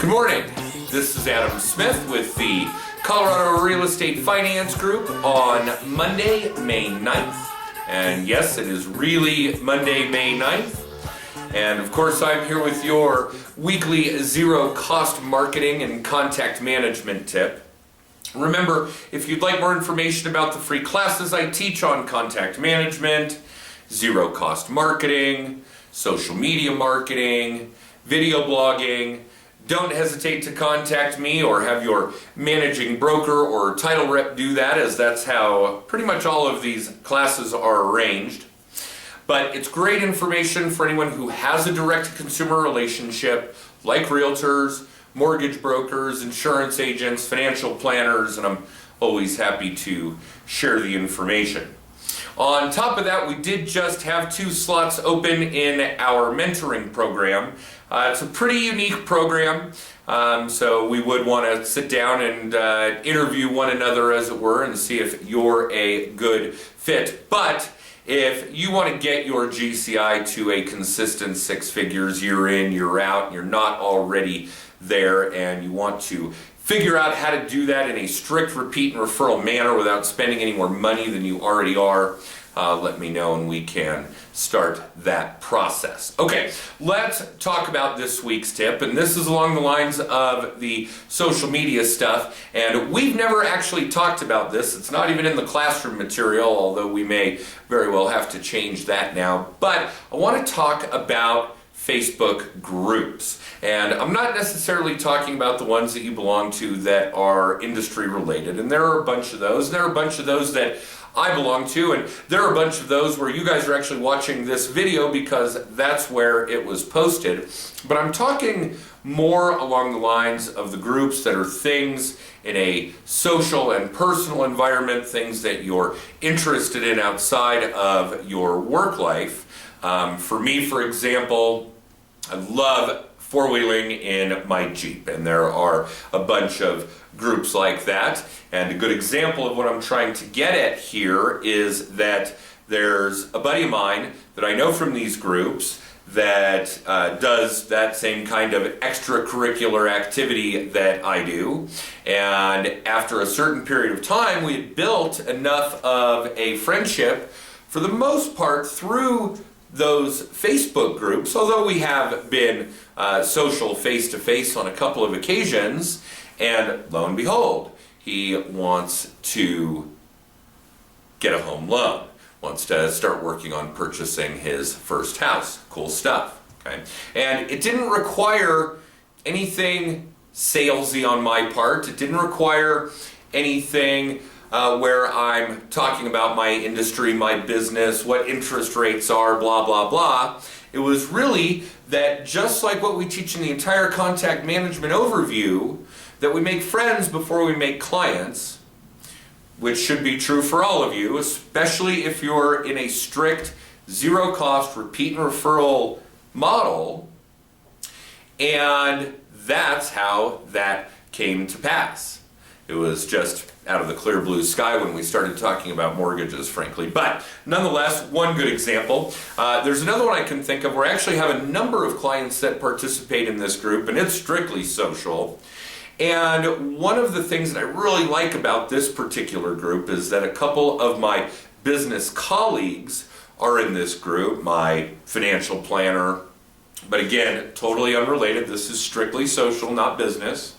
Good morning. This is Adam Smith with the Colorado Real Estate Finance Group on Monday, May 9th. And yes, it is really Monday, May 9th. And of course, I'm here with your weekly zero-cost marketing and contact management tip. Remember, if you'd like more information about the free classes I teach on contact management, zero-cost marketing, social media marketing, video blogging, don't hesitate to contact me or have your managing broker or title rep do that, as that's how pretty much all of these classes are arranged. But it's great information for anyone who has a direct-to-consumer relationship, like realtors, mortgage brokers, insurance agents, financial planners, and I'm always happy to share the information. On top of that, we did just have 2 slots open in our mentoring program. It's a pretty unique program, so we would want to sit down and interview one another, as it were, and see if you're a good fit. But if you want to get your GCI to a consistent 6 figures year in, year out, and you're not already there, and you want to figure out how to do that in a strict repeat and referral manner without spending any more money than you already are, let me know and we can start that process. Okay, let's talk about this week's tip, and this is along the lines of the social media stuff, and we've never actually talked about this. It's not even in the classroom material, although we may very well have to change that now. But I want to talk about Facebook groups. And I'm not necessarily talking about the ones that you belong to that are industry related. And there are a bunch of those. And there are a bunch of those that I belong to. And there are a bunch of those where you guys are actually watching this video because that's where it was posted. But I'm talking more along the lines of the groups that are things in a social and personal environment, things that you're interested in outside of your work life. For me, for example, I love four-wheeling in my Jeep, and there are a bunch of groups like that. And a good example of what I'm trying to get at here is that there's a buddy of mine that I know from these groups that does that same kind of extracurricular activity that I do. And after a certain period of time, we had built enough of a friendship, for the most part, through those Facebook groups, although we have been social face-to-face on a couple of occasions, and lo and behold, he wants to get a home loan, wants to start working on purchasing his first house. Cool stuff, okay? And it didn't require anything salesy on my part. It didn't require anything where I'm talking about my industry, my business, what interest rates are, blah, blah, blah. It was really that, just like what we teach in the entire contact management overview, that we make friends before we make clients, which should be true for all of you, especially if you're in a strict zero-cost repeat and referral model. And that's how that came to pass. It was just out of the clear blue sky when we started talking about mortgages, frankly. But nonetheless, one good example. There's another one I can think of where I actually have a number of clients that participate in this group, and it's strictly social. And one of the things that I really like about this particular group is that a couple of my business colleagues are in this group, my financial planner, but again, totally unrelated. This is strictly social, not business.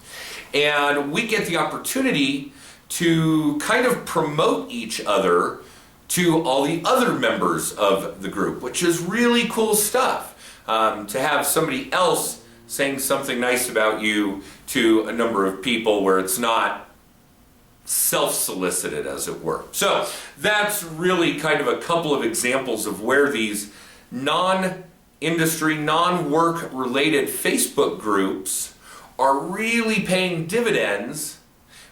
And we get the opportunity to kind of promote each other to all the other members of the group, which is really cool stuff. To have somebody else saying something nice about you to a number of people where it's not self-solicited, as it were. So that's really kind of a couple of examples of where these non-industry, non-work related Facebook groups are really paying dividends,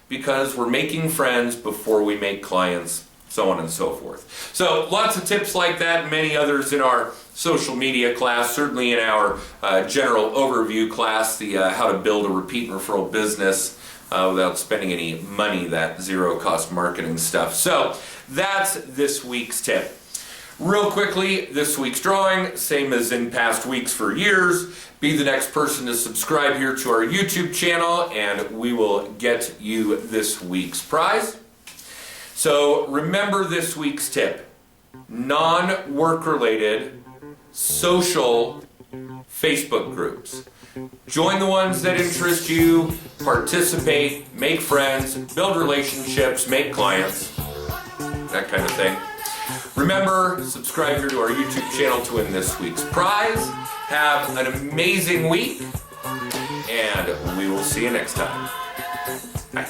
because we're making friends before we make clients, so on and so forth. So lots of tips like that, and many others in our social media class, certainly in our general overview class, the how to build a repeat and referral business without spending any money, that zero-cost marketing stuff. So that's this week's tip. Real quickly, this week's drawing, same as in past weeks for years. Be the next person to subscribe here to our YouTube channel and we will get you this week's prize. So remember this week's tip. Non-work related social Facebook groups. Join the ones that interest you, participate, make friends, build relationships, make clients, that kind of thing. Remember, subscribe here to our YouTube channel to win this week's prize. Have an amazing week, and we will see you next time. Bye.